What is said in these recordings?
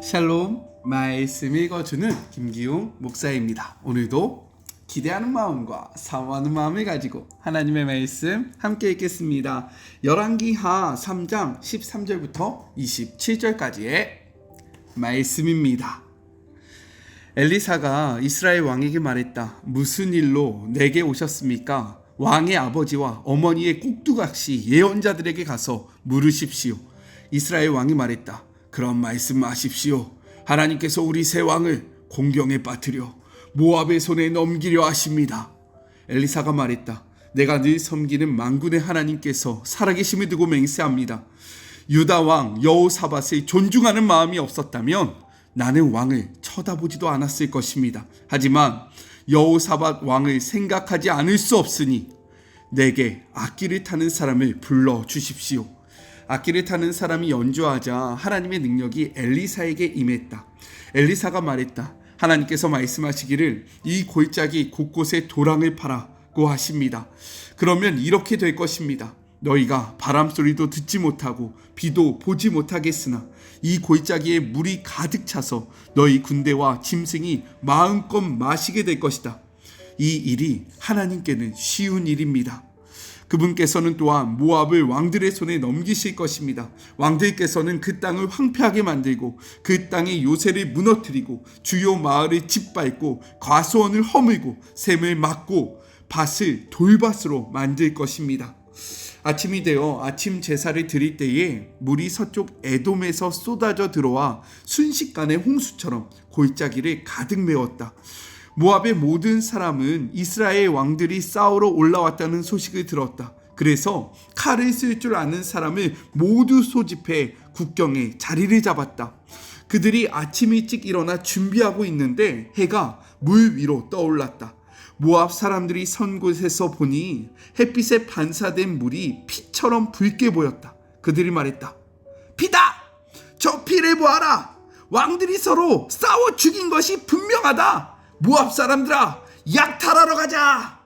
샬롬, 말씀 읽어주는 김기웅 목사입니다. 오늘도 기대하는 마음과 사모하는 마음을 가지고 하나님의 말씀 함께 읽겠습니다. 열왕기하 3장 13절부터 27절까지의 말씀입니다. 엘리사가 이스라엘 왕에게 말했다. 무슨 일로 내게 오셨습니까? 왕의 아버지와 어머니의 꼭두각시 예언자들에게 가서 물으십시오. 이스라엘 왕이 말했다. 그런 말씀하십시오. 하나님께서 우리 세 왕을 공경에 빠뜨려 모압의 손에 넘기려 하십니다. 엘리사가 말했다. 내가 늘 섬기는 만군의 하나님께서 살아계심을 두고 맹세합니다. 유다 왕 여호사밧을 존중하는 마음이 없었다면 나는 왕을 쳐다보지도 않았을 것입니다. 하지만 여호사밧 왕을 생각하지 않을 수 없으니 내게 악기를 타는 사람을 불러 주십시오. 악기를 타는 사람이 연주하자 하나님의 능력이 엘리사에게 임했다. 엘리사가 말했다. 하나님께서 말씀하시기를 이 골짜기 곳곳에 도랑을 파라고 하십니다. 그러면 이렇게 될 것입니다. 너희가 바람소리도 듣지 못하고 비도 보지 못하겠으나 이 골짜기에 물이 가득 차서 너희 군대와 짐승이 마음껏 마시게 될 것이다. 이 일이 하나님께는 쉬운 일입니다. 그분께서는 또한 모압을 왕들의 손에 넘기실 것입니다. 왕들께서는 그 땅을 황폐하게 만들고 그 땅의 요새를 무너뜨리고 주요 마을을 짓밟고 과수원을 허물고 샘을 막고 밭을 돌밭으로 만들 것입니다. 아침이 되어 아침 제사를 드릴 때에 물이 서쪽 에돔에서 쏟아져 들어와 순식간에 홍수처럼 골짜기를 가득 메웠다. 모압의 모든 사람은 이스라엘 왕들이 싸우러 올라왔다는 소식을 들었다. 그래서 칼을 쓸 줄 아는 사람을 모두 소집해 국경에 자리를 잡았다. 그들이 아침 일찍 일어나 준비하고 있는데 해가 물 위로 떠올랐다. 모압 사람들이 선 곳에서 보니 햇빛에 반사된 물이 피처럼 붉게 보였다. 그들이 말했다. 피다! 저 피를 보아라! 왕들이 서로 싸워 죽인 것이 분명하다! 모압 사람들아, 약탈하러 가자!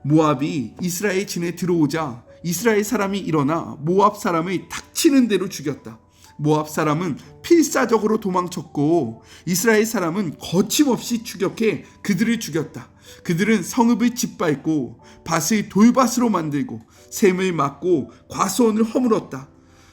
모압이 이스라엘 진에 들어오자 이스라엘 사람이 일어나 모압 사람을 닥치는 대로 죽였다. 모압 사람은 필사적으로 도망쳤고 이스라엘 사람은 거침없이 추격해 그들을 죽였다. 그들은 성읍을 짓밟고 밭을 돌밭으로 만들고 샘을 막고 과수원을 허물었다.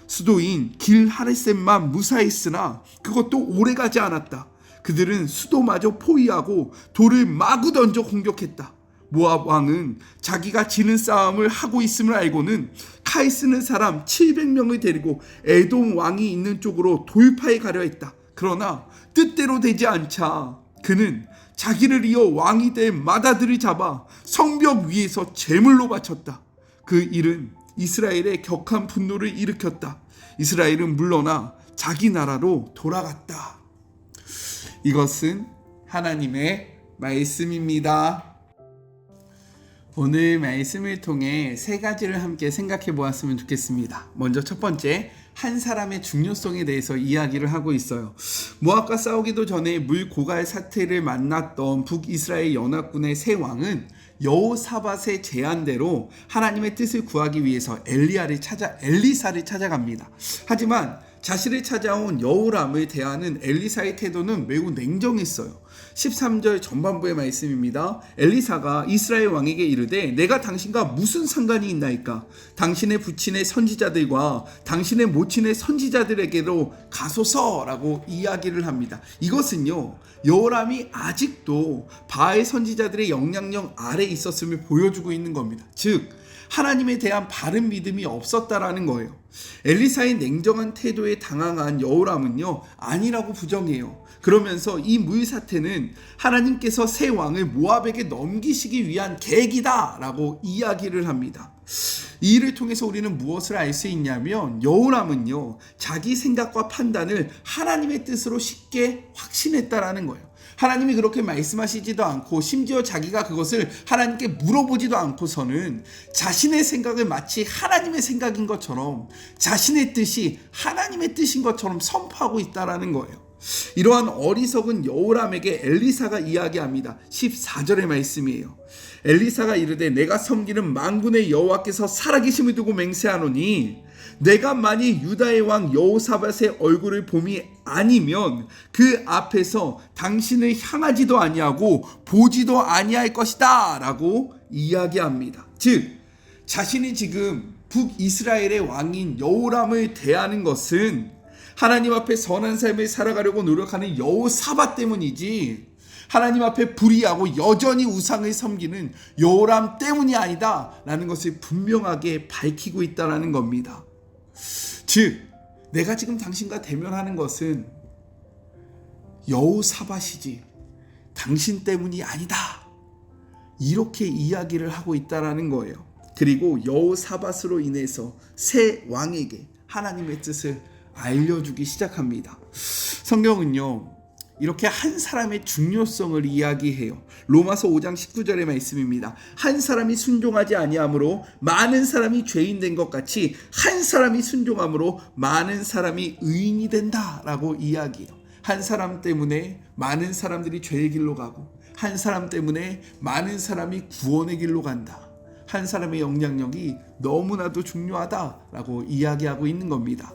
수도인 길하레셋만 무사했으나 그것도 오래가지 않았다. 그들은 수도마저 포위하고 돌을 마구 던져 공격했다. 모압 왕은 자기가 지는 싸움을 하고 있음을 알고는 칼 쓰는 사람 700명을 데리고 에돔 왕이 있는 쪽으로 돌파해 가려 했다. 그러나 뜻대로 되지 않자 그는 자기를 이어 왕이 될 마다들을 잡아 성벽 위에서 제물로 바쳤다. 그 일은 이스라엘의 격한 분노를 일으켰다. 이스라엘은 물러나 자기 나라로 돌아갔다. 이것은 하나님의 말씀입니다. 오늘 말씀을 통해 세 가지를 함께 생각해 보았으면 좋겠습니다. 먼저 첫 번째, 한 사람의 중요성에 대해서 이야기를 하고 있어요. 모압과 싸우기도 전에 물 고갈 사태를 만났던 북이스라엘 연합군의 세 왕은 여호사밧의 제안대로 하나님의 뜻을 구하기 위해서 엘리사를 찾아갑니다. 하지만 자신을 찾아온 여호람을 대하는 엘리사의 태도는 매우 냉정했어요. 13절 전반부의 말씀입니다. 엘리사가 이스라엘 왕에게 이르되 내가 당신과 무슨 상관이 있나이까? 당신의 부친의 선지자들과 당신의 모친의 선지자들에게로 가소서라고 이야기를 합니다. 이것은요, 여호람이 아직도 바알 선지자들의 영향력 아래 있었음을 보여주고 있는 겁니다. 즉 하나님에 대한 바른 믿음이 없었다라는 거예요. 엘리사의 냉정한 태도에 당황한 여호람은요, 아니라고 부정해요. 그러면서 이 물 사태는 하나님께서 새 왕을 모압에게 넘기시기 위한 계기다 라고 이야기를 합니다. 이 일을 통해서 우리는 무엇을 알 수 있냐면 여호람은요, 자기 생각과 판단을 하나님의 뜻으로 쉽게 확신했다라는 거예요. 하나님이 그렇게 말씀하시지도 않고 심지어 자기가 그것을 하나님께 물어보지도 않고서는 자신의 생각을 마치 하나님의 생각인 것처럼 자신의 뜻이 하나님의 뜻인 것처럼 선포하고 있다라는 거예요. 이러한 어리석은 여호람에게 엘리사가 이야기합니다. 14절의 말씀이에요. 엘리사가 이르되 내가 섬기는 만군의 여호와께서 살아계심을 두고 맹세하노니 내가 만일 유다의 왕 여호사밧의 얼굴을 봄이 아니면 그 앞에서 당신을 향하지도 아니하고 보지도 아니할 것이다 라고 이야기합니다. 즉 자신이 지금 북이스라엘의 왕인 여호람을 대하는 것은 하나님 앞에 선한 삶을 살아가려고 노력하는 여호사밧 때문이지 하나님 앞에 불의하고 여전히 우상을 섬기는 여호람 때문이 아니다 라는 것을 분명하게 밝히고 있다는 겁니다. 즉 내가 지금 당신과 대면하는 것은 여호사밧이지 당신 때문이 아니다 이렇게 이야기를 하고 있다는 거예요. 그리고 여호사밧으로 인해서 새 왕에게 하나님의 뜻을 알려주기 시작합니다. 성경은요 이렇게 한 사람의 중요성을 이야기해요. 로마서 5장 19절의 말씀입니다. 한 사람이 순종하지 아니함으로 많은 사람이 죄인 된 것 같이 한 사람이 순종함으로 많은 사람이 의인이 된다라고 이야기해요. 한 사람 때문에 많은 사람들이 죄의 길로 가고 한 사람 때문에 많은 사람이 구원의 길로 간다. 한 사람의 영향력이 너무나도 중요하다라고 이야기하고 있는 겁니다.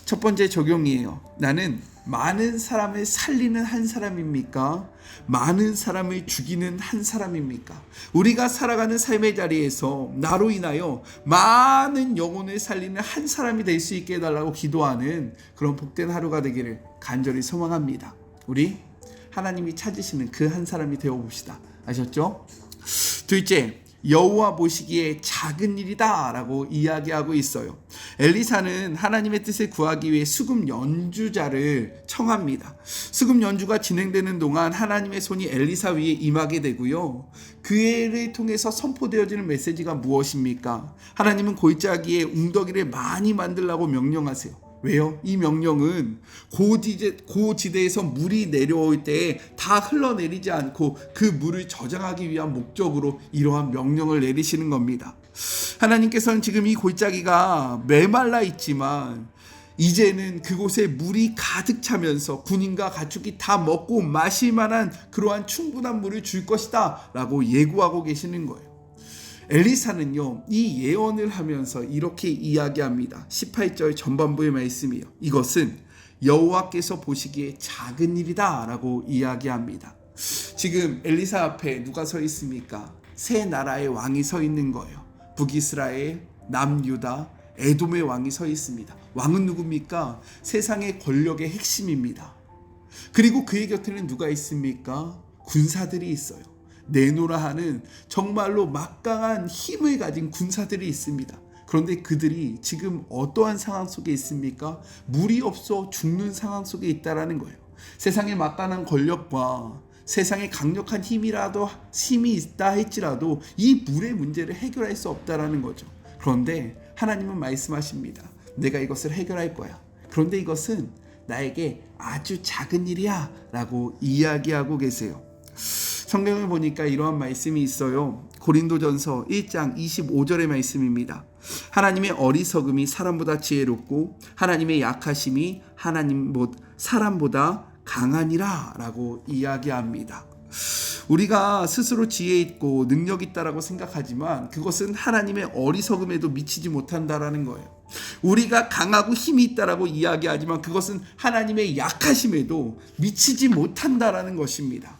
첫 번째 적용이에요. 나는 많은 사람을 살리는 한 사람입니까? 많은 사람을 죽이는 한 사람입니까? 우리가 살아가는 삶의 자리에서 나로 인하여 많은 영혼을 살리는 한 사람이 될 수 있게 해달라고 기도하는 그런 복된 하루가 되기를 간절히 소망합니다. 우리 하나님이 찾으시는 그 한 사람이 되어봅시다. 아셨죠? 둘째, 여호와 보시기에 작은 일이다 라고 이야기하고 있어요. 엘리사는 하나님의 뜻을 구하기 위해 수금 연주자를 청합니다. 수금 연주가 진행되는 동안 하나님의 손이 엘리사 위에 임하게 되고요. 그를 통해서 선포되어지는 메시지가 무엇입니까? 하나님은 골짜기에 웅덩이를 많이 만들라고 명령하세요. 왜요? 이 명령은 고지대에서 물이 내려올 때 다 흘러내리지 않고 그 물을 저장하기 위한 목적으로 이러한 명령을 내리시는 겁니다. 하나님께서는 지금 이 골짜기가 메말라 있지만 이제는 그곳에 물이 가득 차면서 군인과 가축이 다 먹고 마실 만한 그러한 충분한 물을 줄 것이다 라고 예고하고 계시는 거예요. 엘리사는요 이 예언을 하면서 이렇게 이야기합니다. 18절 전반부의 말씀이에요. 이것은 여호와께서 보시기에 작은 일이다 라고 이야기합니다. 지금 엘리사 앞에 누가 서 있습니까? 세 나라의 왕이 서 있는 거예요. 북이스라엘, 남유다, 에돔의 왕이 서 있습니다. 왕은 누굽니까? 세상의 권력의 핵심입니다. 그리고 그의 곁에는 누가 있습니까? 군사들이 있어요. 내노라 하는 정말로 막강한 힘을 가진 군사들이 있습니다. 그런데 그들이 지금 어떠한 상황 속에 있습니까? 물이 없어 죽는 상황 속에 있다라는 거예요. 세상의 막강한 권력과 세상에 강력한 힘이 있다 할지라도 이 물의 문제를 해결할 수 없다라는 거죠. 그런데 하나님은 말씀하십니다. 내가 이것을 해결할 거야. 그런데 이것은 나에게 아주 작은 일이야 라고 이야기하고 계세요. 성경을 보니까 이러한 말씀이 있어요. 고린도전서 1장 25절의 말씀입니다. 하나님의 어리석음이 사람보다 지혜롭고 하나님의 약하심이 사람보다 강하니라 라고 이야기합니다. 우리가 스스로 지혜 있고 능력 있다라고 생각하지만 그것은 하나님의 어리석음에도 미치지 못한다라는 거예요. 우리가 강하고 힘이 있다라고 이야기하지만 그것은 하나님의 약하심에도 미치지 못한다라는 것입니다.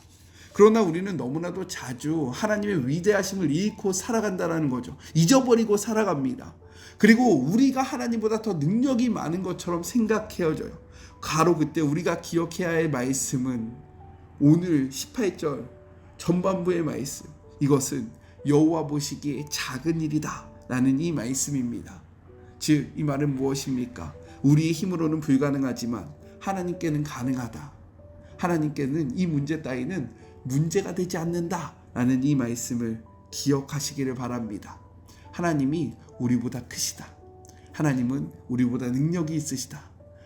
그러나 우리는 너무나도 자주 하나님의 위대하심을 잃고 살아간다는 거죠. 잊어버리고 살아갑니다. 그리고 우리가 하나님보다 더 능력이 많은 것처럼 생각해져요. 바로 그때 우리가 기억해야 할 말씀은 오늘 18절 전반부의 말씀. 이것은 여호와 보시기에 작은 일이다 라는 이 말씀입니다. 즉 이 말은 무엇입니까? 우리의 힘으로는 불가능하지만 하나님께는 가능하다. 하나님께는 이 문제 따위는 문제가 되지 않는다 라는 이 말씀을 기억하시기를 바랍니다. 하나님이 우리보다 크시다. 하나님은 우리보다 능력이 있으시다.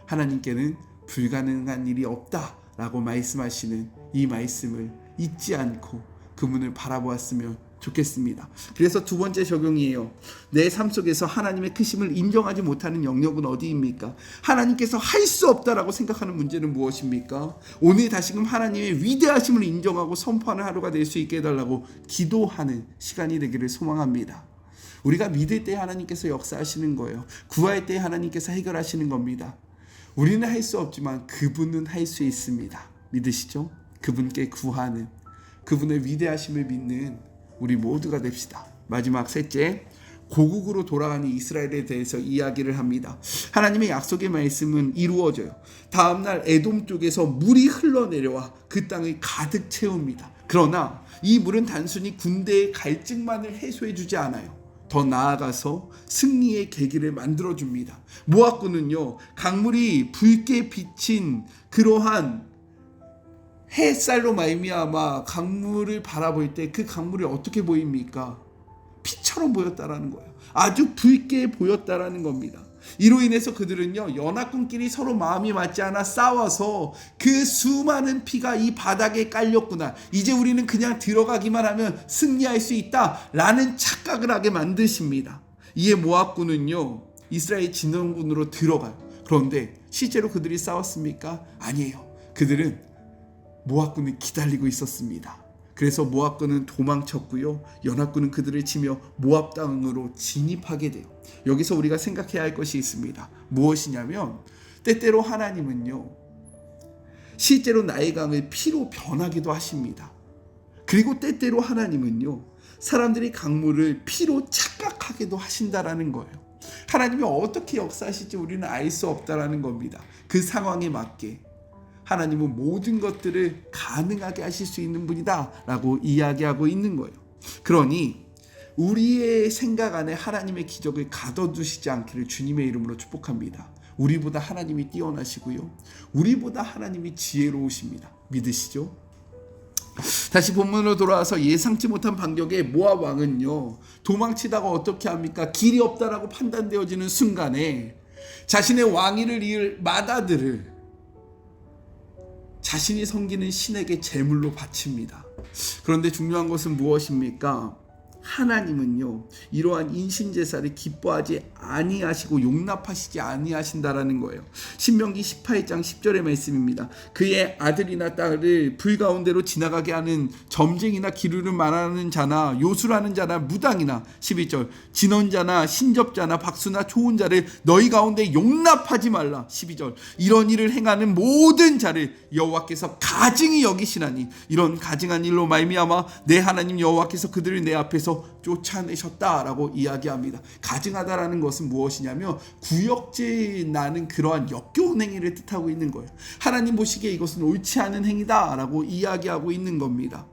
하나님께는 불가능한 일이 없다 라고 말씀하시는 이 말씀을 잊지 않고 그분을 바라보았으면 좋겠습니다. 그래서 두 번째 적용이에요. 내 삶 속에서 하나님의 크심을 인정하지 못하는 영역은 어디입니까? 하나님께서 할 수 없다라고 생각하는 문제는 무엇입니까? 오늘 다시금 하나님의 위대하심을 인정하고 선포하는 하루가 될 수 있게 해달라고 기도하는 시간이 되기를 소망합니다. 우리가 믿을 때 하나님께서 역사하시는 거예요. 구할 때 하나님께서 해결하시는 겁니다. 우리는 할 수 없지만 그분은 할 수 있습니다. 믿으시죠? 그분께 구하는, 그분의 위대하심을 믿는 우리 모두가 됩시다. 마지막 셋째, 고국으로 돌아가는 이스라엘에 대해서 이야기를 합니다. 하나님의 약속의 말씀은 이루어져요. 다음날 에돔 쪽에서 물이 흘러내려와 그 땅을 가득 채웁니다. 그러나 이 물은 단순히 군대의 갈증만을 해소해 주지 않아요. 더 나아가서 승리의 계기를 만들어줍니다. 모압군은요, 강물이 붉게 비친 그러한 햇살로 말미암아 강물을 바라볼 때 그 강물이 어떻게 보입니까? 피처럼 보였다라는 거예요. 아주 붉게 보였다라는 겁니다. 이로 인해서 그들은요, 연합군끼리 서로 마음이 맞지 않아 싸워서 그 수많은 피가 이 바닥에 깔렸구나, 이제 우리는 그냥 들어가기만 하면 승리할 수 있다라는 착각을 하게 만드십니다. 이에 모압군은요, 이스라엘 진영군으로 들어가요. 그런데 실제로 그들이 싸웠습니까? 아니에요. 그들은 모압군을 기다리고 있었습니다. 그래서 모압군은 도망쳤고요, 연합군은 그들을 치며 모압 땅으로 진입하게 돼요. 여기서 우리가 생각해야 할 것이 있습니다. 무엇이냐면, 때때로 하나님은요, 실제로 나의 강을 피로 변하기도 하십니다. 그리고 때때로 하나님은요, 사람들이 강물을 피로 착각하게도 하신다라는 거예요. 하나님이 어떻게 역사하실지 우리는 알 수 없다라는 겁니다. 그 상황에 맞게 하나님은 모든 것들을 가능하게 하실 수 있는 분이다 라고 이야기하고 있는 거예요. 그러니 우리의 생각 안에 하나님의 기적을 가둬두시지 않기를 주님의 이름으로 축복합니다. 우리보다 하나님이 뛰어나시고요, 우리보다 하나님이 지혜로우십니다. 믿으시죠? 다시 본문으로 돌아와서 예상치 못한 반격에 모압 왕은요, 도망치다가 어떻게 합니까? 길이 없다라고 판단되어지는 순간에 자신의 왕위를 이을 맏아들을 자신이 섬기는 신에게 제물로 바칩니다. 그런데 중요한 것은 무엇입니까? 하나님은요, 이러한 인신제사를 기뻐하지 아니하시고 용납하시지 아니하신다라는 거예요. 신명기 18장 10절의 말씀입니다. 그의 아들이나 딸을 불 가운데로 지나가게 하는 점쟁이나 기르를 말하는 자나 요술하는 자나 무당이나, 12절, 진언자나 신접자나 박수나 좋은 자를 너희 가운데 용납하지 말라, 12절, 이런 일을 행하는 모든 자를 여호와께서 가증히 여기시나니 이런 가증한 일로 말미암아 내 하나님 여호와께서 그들을 내 앞에서 쫓아내셨다라고 이야기합니다. 가증하다라는 것은 무엇이냐면 구역질 나는 그러한 역겨운 행위를 뜻하고 있는 거예요. 하나님 보시기에 이것은 옳지 않은 행위다라고 이야기하고 있는 겁니다.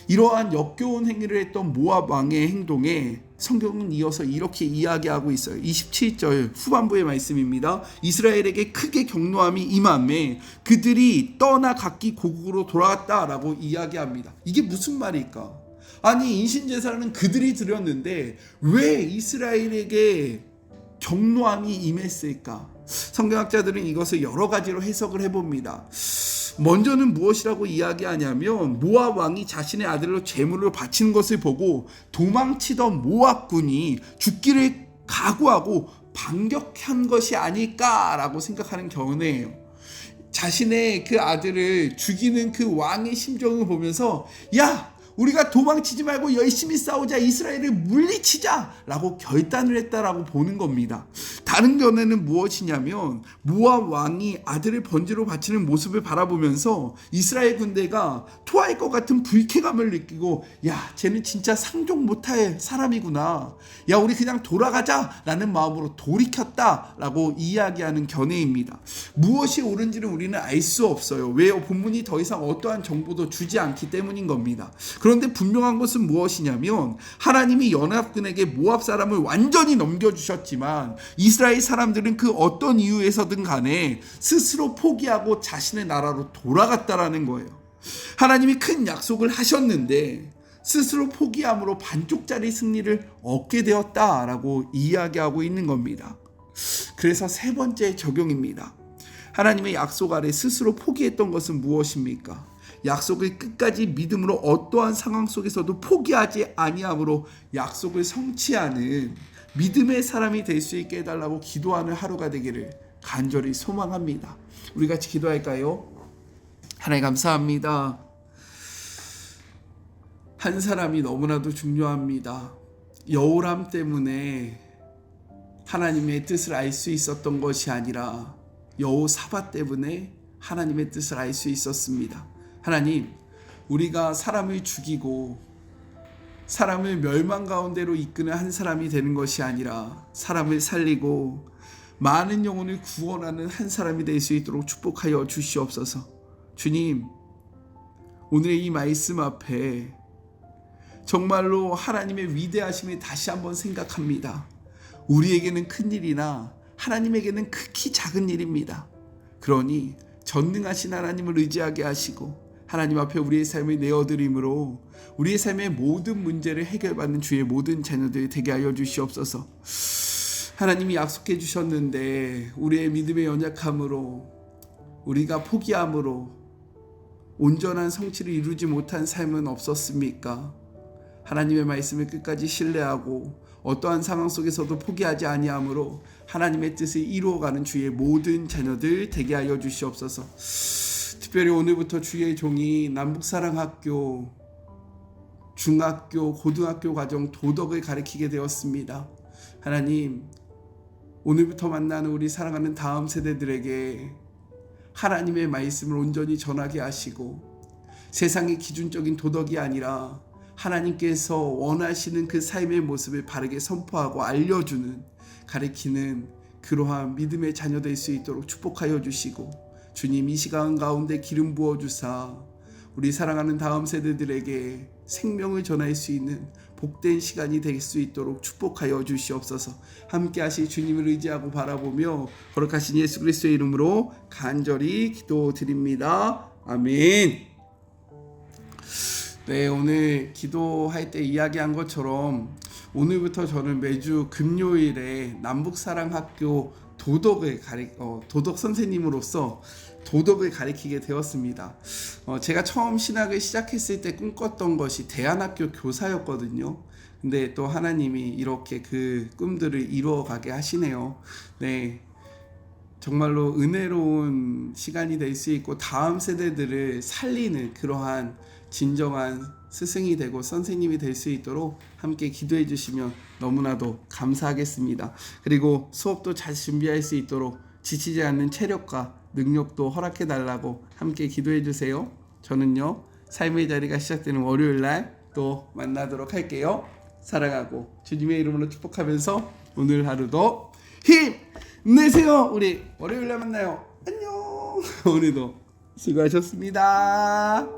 이러한 역겨운 행위를 했던 모압 왕의 행동에 성경은 이어서 이렇게 이야기하고 있어요. 27절 후반부의 말씀입니다. 이스라엘에게 크게 경노함이 임함에 그들이 떠나 각기 고국으로 돌아갔다라고 이야기합니다. 이게 무슨 말일까? 아니, 인신제사는 그들이 드렸는데 왜 이스라엘에게 경노함이 임했을까? 성경학자들은 이것을 여러 가지로 해석을 해봅니다. 먼저는 무엇이라고 이야기하냐면, 모압 왕이 자신의 아들로 제물로 바치는 것을 보고 도망치던 모압군이 죽기를 각오하고 반격한 것이 아닐까라고 생각하는 견해예요. 자신의 그 아들을 죽이는 그 왕의 심정을 보면서, 야, 우리가 도망치지 말고 열심히 싸우자, 이스라엘을 물리치자 라고 결단을 했다라고 보는 겁니다. 다른 견해는 무엇이냐면, 모압 왕이 아들을 번제로 바치는 모습을 바라보면서 이스라엘 군대가 토할 것 같은 불쾌감을 느끼고, 야, 쟤는 진짜 상종 못할 사람이구나, 야, 우리 그냥 돌아가자 라는 마음으로 돌이켰다라고 이야기하는 견해입니다. 무엇이 옳은지는 우리는 알 수 없어요. 왜요? 본문이 더 이상 어떠한 정보도 주지 않기 때문인 겁니다. 그런데 분명한 것은 무엇이냐면, 하나님이 연합군에게 모압 사람을 완전히 넘겨주셨지만 이스라엘 사람들은 그 어떤 이유에서든 간에 스스로 포기하고 자신의 나라로 돌아갔다라는 거예요. 하나님이 큰 약속을 하셨는데 스스로 포기함으로 반쪽짜리 승리를 얻게 되었다라고 이야기하고 있는 겁니다. 그래서 세 번째 적용입니다. 하나님의 약속 아래 스스로 포기했던 것은 무엇입니까? 약속을 끝까지 믿음으로 어떠한 상황 속에서도 포기하지 아니함으로 약속을 성취하는 믿음의 사람이 될 수 있게 해달라고 기도하는 하루가 되기를 간절히 소망합니다. 우리 같이 기도할까요? 하나님 감사합니다. 한 사람이 너무나도 중요합니다. 여호람 때문에 하나님의 뜻을 알 수 있었던 것이 아니라 여호사밧 때문에 하나님의 뜻을 알 수 있었습니다. 하나님, 우리가 사람을 죽이고 사람을 멸망 가운데로 이끄는 한 사람이 되는 것이 아니라 사람을 살리고 많은 영혼을 구원하는 한 사람이 될 수 있도록 축복하여 주시옵소서. 주님, 오늘의 이 말씀 앞에 정말로 하나님의 위대하심을 다시 한번 생각합니다. 우리에게는 큰일이나 하나님에게는 극히 작은 일입니다. 그러니 전능하신 하나님을 의지하게 하시고 하나님 앞에 우리의 삶을 내어드림으로 우리의 삶의 모든 문제를 해결받는 주의 모든 자녀들이 되게 하여 주시옵소서. 하나님이 약속해 주셨는데 우리의 믿음의 연약함으로 우리가 포기함으로 온전한 성취를 이루지 못한 삶은 없었습니까? 하나님의 말씀을 끝까지 신뢰하고 어떠한 상황 속에서도 포기하지 아니함으로 하나님의 뜻을 이루어가는 주의 모든 자녀들 되게 하여 주시옵소서. 특별히 오늘부터 주의 종이 남북사랑학교, 중학교, 고등학교 과정 도덕을 가르치게 되었습니다. 하나님, 오늘부터 만나는 우리 사랑하는 다음 세대들에게 하나님의 말씀을 온전히 전하게 하시고 세상의 기준적인 도덕이 아니라 하나님께서 원하시는 그 삶의 모습을 바르게 선포하고 알려주는, 가르치는 그러한 믿음의 자녀 될 수 있도록 축복하여 주시고 주님, 이 시간 가운데 기름 부어주사 우리 사랑하는 다음 세대들에게 생명을 전할 수 있는 복된 시간이 될 수 있도록 축복하여 주시옵소서. 함께 하실 주님을 의지하고 바라보며 거룩하신 예수 그리스도의 이름으로 간절히 기도드립니다. 아멘. 네, 오늘 기도할 때 이야기한 것처럼 오늘부터 저는 매주 금요일에 남북사랑학교 도덕 선생님으로서 도덕을 가르치게 되었습니다. 제가 처음 신학을 시작했을 때 꿈꿨던 것이 대안학교 교사였거든요. 근데 또 하나님이 이렇게 그 꿈들을 이루어가게 하시네요. 네, 정말로 은혜로운 시간이 될 수 있고 다음 세대들을 살리는 그러한 진정한 스승이 되고 선생님이 될 수 있도록 함께 기도해 주시면 너무나도 감사하겠습니다. 그리고 수업도 잘 준비할 수 있도록 지치지 않는 체력과 능력도 허락해 달라고 함께 기도해 주세요. 저는요, 삶의 자리가 시작되는 월요일날 또 만나도록 할게요. 사랑하고 주님의 이름으로 축복하면서 오늘 하루도 힘내세요. 우리 월요일날 만나요. 안녕. 오늘도 수고하셨습니다.